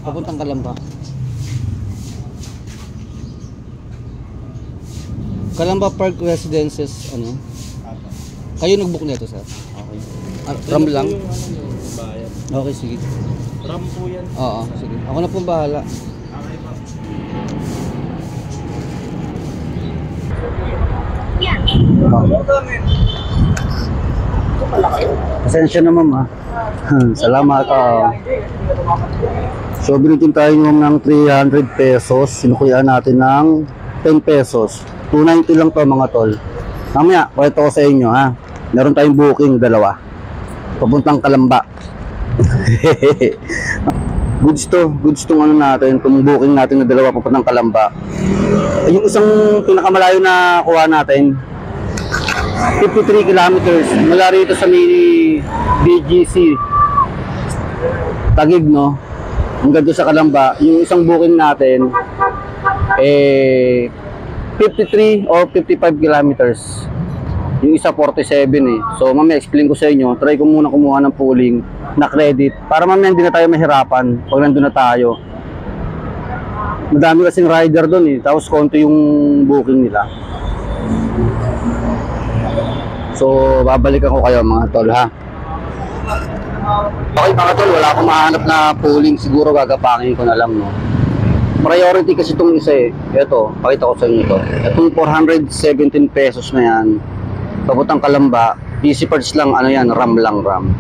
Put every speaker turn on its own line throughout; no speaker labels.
Papuntang Kalamba. Kalamba Park Residences, ano? Kayo nag-book nito, sir? Okay. Ram lang? Okay, sige.
Ram po yan.
Oo, sige. Ako na pong bahala. Pasensya na, ma'am, ha. Salamat. So, binitin tayo ng 300 pesos. Sinukuyaan natin ng 10 pesos. 290 lang to, mga tol. Mamaya, pakita ko sa inyo, ha. Meron tayong booking, dalawa. Papuntang Kalamba. Goods tong ano natin, itong booking natin na dalawa papuntang Kalamba. Yung isang pinakamalayo na kuha natin, 53 kilometers mula rito sa mini BGC Taguig, no? Hanggang doon sa Kalamba. Yung isang booking natin 53 or 55 kilometers. Yung isa 47 eh. So mamaya explain ko sa inyo. Try ko muna kumuha ng pooling na credit para mamaya hindi na tayo mahirapan pag nandun na tayo. Madami kasing rider doon eh. Tapos konti yung booking nila. So babalikan ko kayo, mga tol, ha. Okay, mga tol, wala akong mahanap na pooling. Siguro gagapangin ko na lang, no. Priority kasi itong isa eh. Ito, pakita ko sa inyo ito. Itong 417 pesos na yan, papuntang Kalamba, PC parts lang, ano yan, RAM lang, RAM.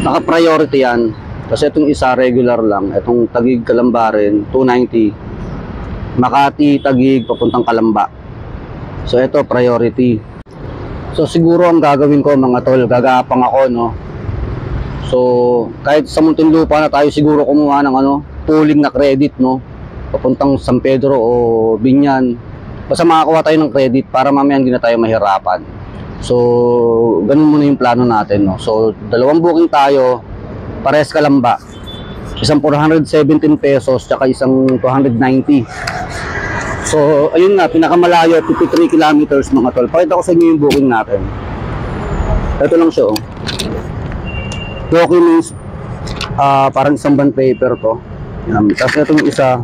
Naka-priority yan. Kasi itong isa, regular lang. Itong Taguig Kalamba rin, 290. Makati, Taguig, papuntang Kalamba. So ito, priority. So siguro ang gagawin ko, mga tol, gagapang ako, no. So kahit sa Muntinlupa na tayo siguro kumuha ng ano, pooling na credit, no. Papuntang San Pedro o Binyan. Basta makakuha tayo ng credit para mamaya hindi na tayo mahirapan. So ganun muna yung plano natin, no. So dalawang booking tayo, parehas Kalamba. Isang 417 pesos tsaka isang 290. So ayun nga, pinakamalayo 53 kilometers, mga tol. Pakita ko sa inyo yung booking natin. Ito lang siya, oh. Documents, parang isang bond paper to. Yan. Tapos itong isa,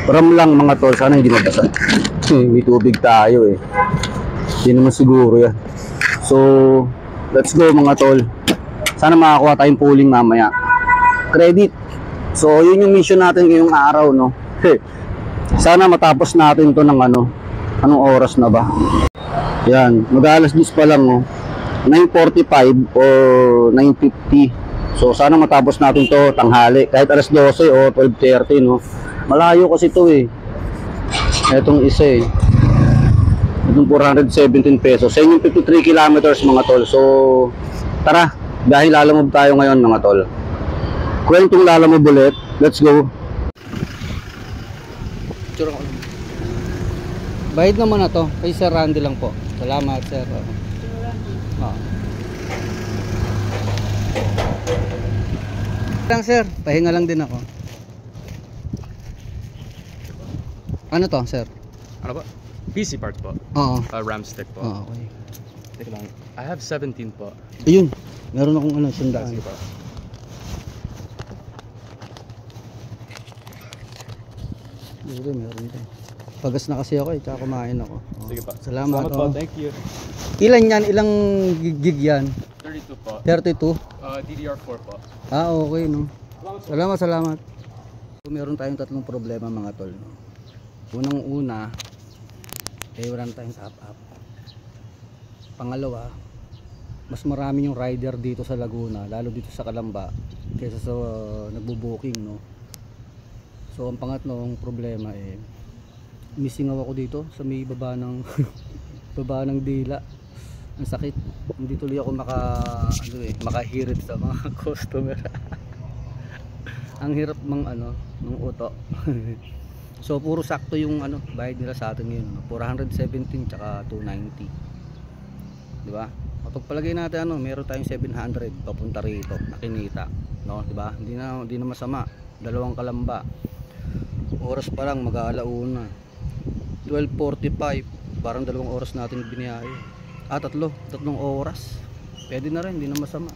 RAM lang, mga tol. Sana hindi mabasa. May tubig tayo eh. Hindi naman siguro yan. So let's go, mga tol. Sana makakuha tayong pooling mamaya. Credit. So yun yung mission natin ngayong araw, no. Sana matapos natin to ng ano. Anong oras na ba? Yan, mag-alas 10 pa lang, oh. 9:45 or 9:50. So sana matapos natin to tanghali, kahit alas 12 o 12:30, no. Malayo kasi to eh. Etong isa eh. Itong 417 pesos. Sa inyong 53 kilometers, mga tol. So tara, dahil lalamove tayo ngayon, mga tol. Kwentong lalamove ulit. Let's go. Bayad naman na to. Kay Sir Randy lang po. Salamat, sir. Lang, sir. Pahinga lang din ako. Ano to, sir?
Ano ba? PC parts po.
Oo.
RAM stick po.
Oo, okay.
Teka lang. I have 17 po.
Ayun. Meron akong ano, sandaan.
Sige po.
Meron din. Pagas na kasi ako eh, tsaka kumain ako. Oh.
Sige pa.
Salamat
po, thank you.
Ilan yan? Ilang gig yan?
32 po.
32?
DDR4 po.
Okay, no. Salamat. So, meron tayong tatlong problema, mga tol. Unang-una, wala na tayong top up. Pangalawa, mas marami yung rider dito sa Laguna, lalo dito sa Kalamba, kaysa sa nagbo-booking, no. So ang pangatlong problema missing ako dito sa may baba ng baba ng dila. Ang sakit. Hindi tuloy ako makahirit sa mga customer. Ang hirap ng uto. So puro sakto yung bayad nila sa atin ngayon, 417 tsaka 290. Di ba? Kapag palagay natin meron tayong 700 papunta rito na kinita, no, di ba? Hindi na masama. Dalawang Kalamba. Oras pa lang mag-aalauna. 12:45, parang 2 oras natin biniyahe. Tatlong oras. Pwede na rin, hindi na masama.